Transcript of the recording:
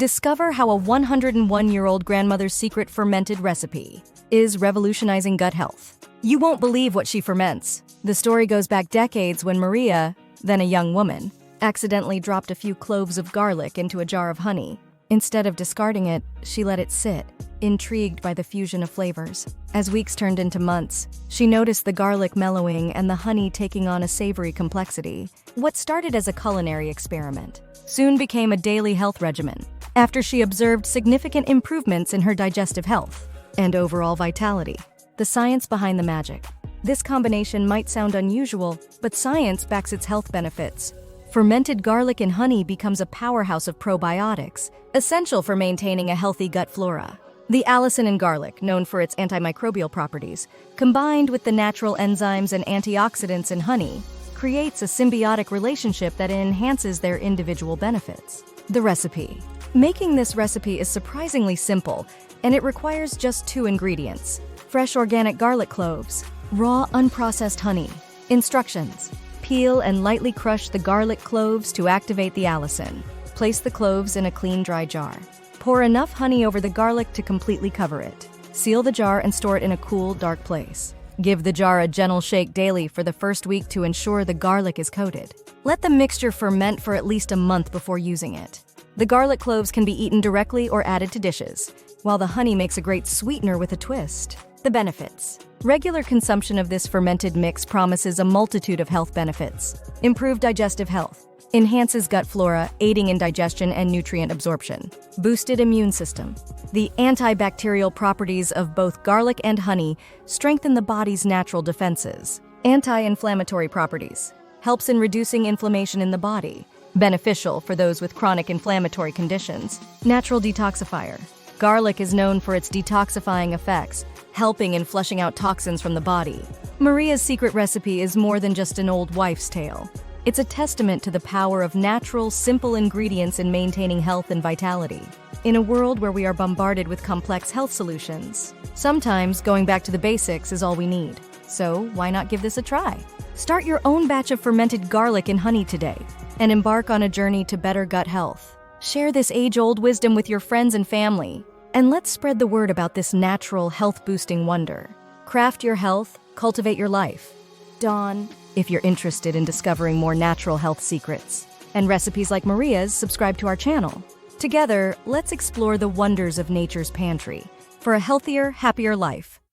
Discover how a 101-year-old grandmother's secret fermented recipe is revolutionizing gut health. You won't believe what she ferments. The story goes back decades when Maria, then a young woman, accidentally dropped a few cloves of garlic into a jar of honey. Instead of discarding it, she let it sit, intrigued by the fusion of flavors. As weeks turned into months, she noticed the garlic mellowing and the honey taking on a savory complexity. What started as a culinary experiment soon became a daily health regimen, after she observed significant improvements in her digestive health and overall vitality. The science behind the magic. This combination might sound unusual, but science backs its health benefits. Fermented garlic and honey becomes a powerhouse of probiotics, essential for maintaining a healthy gut flora. The allicin in garlic, known for its antimicrobial properties, combined with the natural enzymes and antioxidants in honey, creates a symbiotic relationship that enhances their individual benefits. The recipe. Making this recipe is surprisingly simple, and it requires just 2 ingredients: fresh organic garlic cloves, raw unprocessed honey. Instructions: peel and lightly crush the garlic cloves to activate the allicin. Place the cloves in a clean, dry jar. Pour enough honey over the garlic to completely cover it. Seal the jar and store it in a cool, dark place. Give the jar a gentle shake daily for the first week to ensure the garlic is coated. Let the mixture ferment for at least a month before using it. The garlic cloves can be eaten directly or added to dishes, while the honey makes a great sweetener with a twist. The benefits. Regular consumption of this fermented mix promises a multitude of health benefits. Improved digestive health. Enhances gut flora, aiding in digestion and nutrient absorption. Boosted immune system. The antibacterial properties of both garlic and honey strengthen the body's natural defenses. Anti-inflammatory properties. Helps in reducing inflammation in the body. Beneficial for those with chronic inflammatory conditions. Natural detoxifier. Garlic is known for its detoxifying effects, helping in flushing out toxins from the body. Maria's secret recipe is more than just an old wife's tale. It's a testament to the power of natural, simple ingredients in maintaining health and vitality. In a world where we are bombarded with complex health solutions, sometimes going back to the basics is all we need. So why not give this a try? Start your own batch of fermented garlic and honey today, and embark on a journey to better gut health. Share this age-old wisdom with your friends and family, and let's spread the word about this natural, health-boosting wonder. Craft your health, cultivate your life. Dawn. If you're interested in discovering more natural health secrets and recipes like Maria's, subscribe to our channel. Together, let's explore the wonders of nature's pantry for a healthier, happier life.